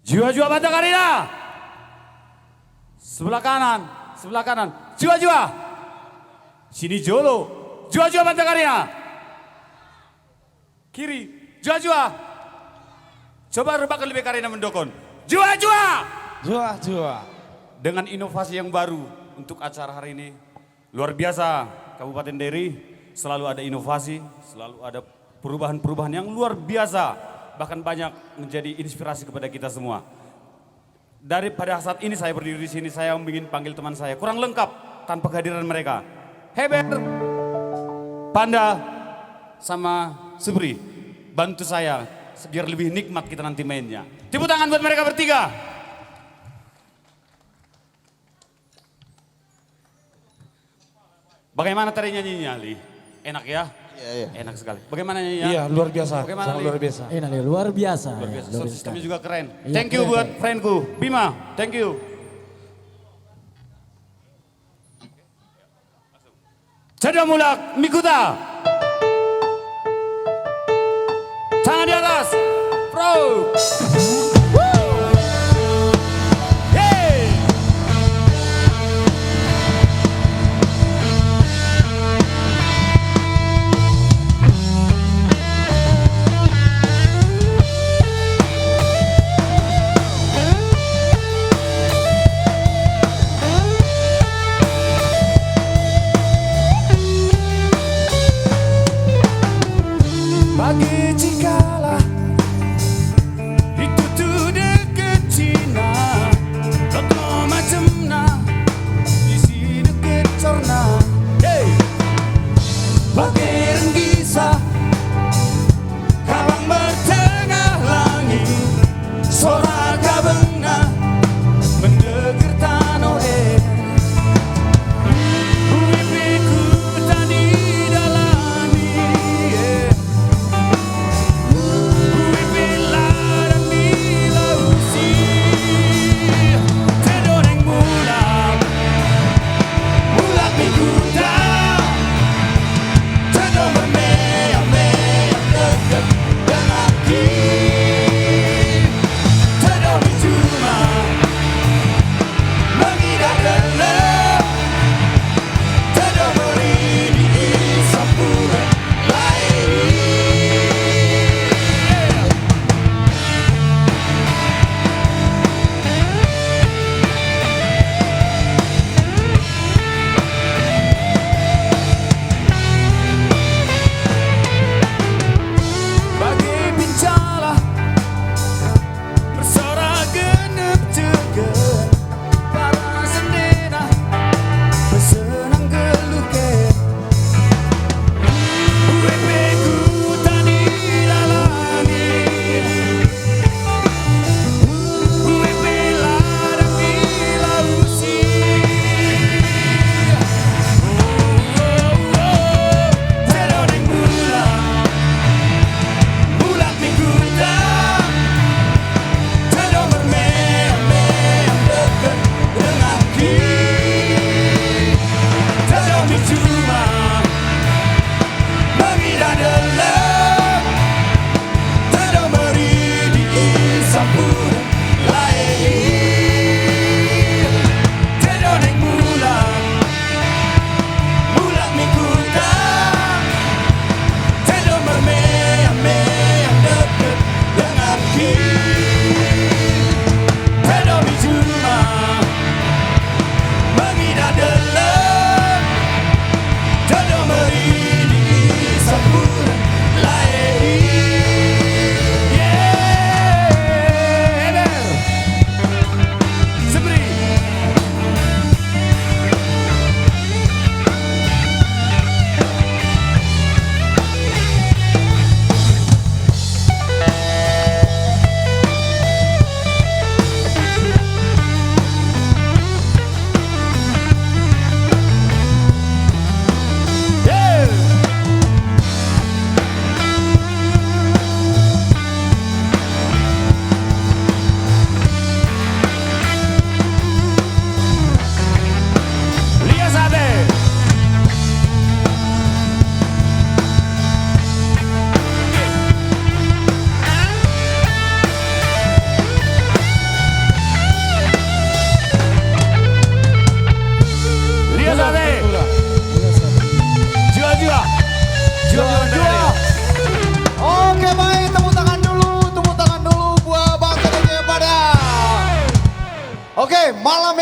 Jua-jua Banta Karina. Sebelah kanan, sebelah kanan. Jua-jua. Sini Jolo. Jua-jua Banta Karina. Kiri, jua-jua. Coba rebahkan lebih Karina mendokon. Jua-jua. Jua. Dengan inovasi yang baru untuk acara hari ini. Luar biasa Kabupaten Deri, selalu ada inovasi, selalu ada perubahan-perubahan yang luar biasa. Bahkan banyak menjadi inspirasi kepada kita semua. Pada saat ini saya berdiri di sini, saya ingin panggil teman saya. Kurang lengkap tanpa kehadiran mereka. Heber, Panda, sama Subri. Bantu saya biar lebih nikmat kita nanti mainnya. Tepuk tangan buat mereka bertiga. Bagaimana tadi nyanyinya, Ali? Enak ya? Iya. Enak sekali. Bagaimana nyanyinya? Iya, luar biasa. Bagaimana, Sangat Li? luar biasa. Enak nih, luar biasa. Luar biasa. Ya, Sound systemnya juga keren. Iya, Thank you keren, buat keren. friendku. Bima, thank you. Cada Mulak, Mikuta. Tangan di atas. Pro. Hey. Bagi jikalah itu Oke, malam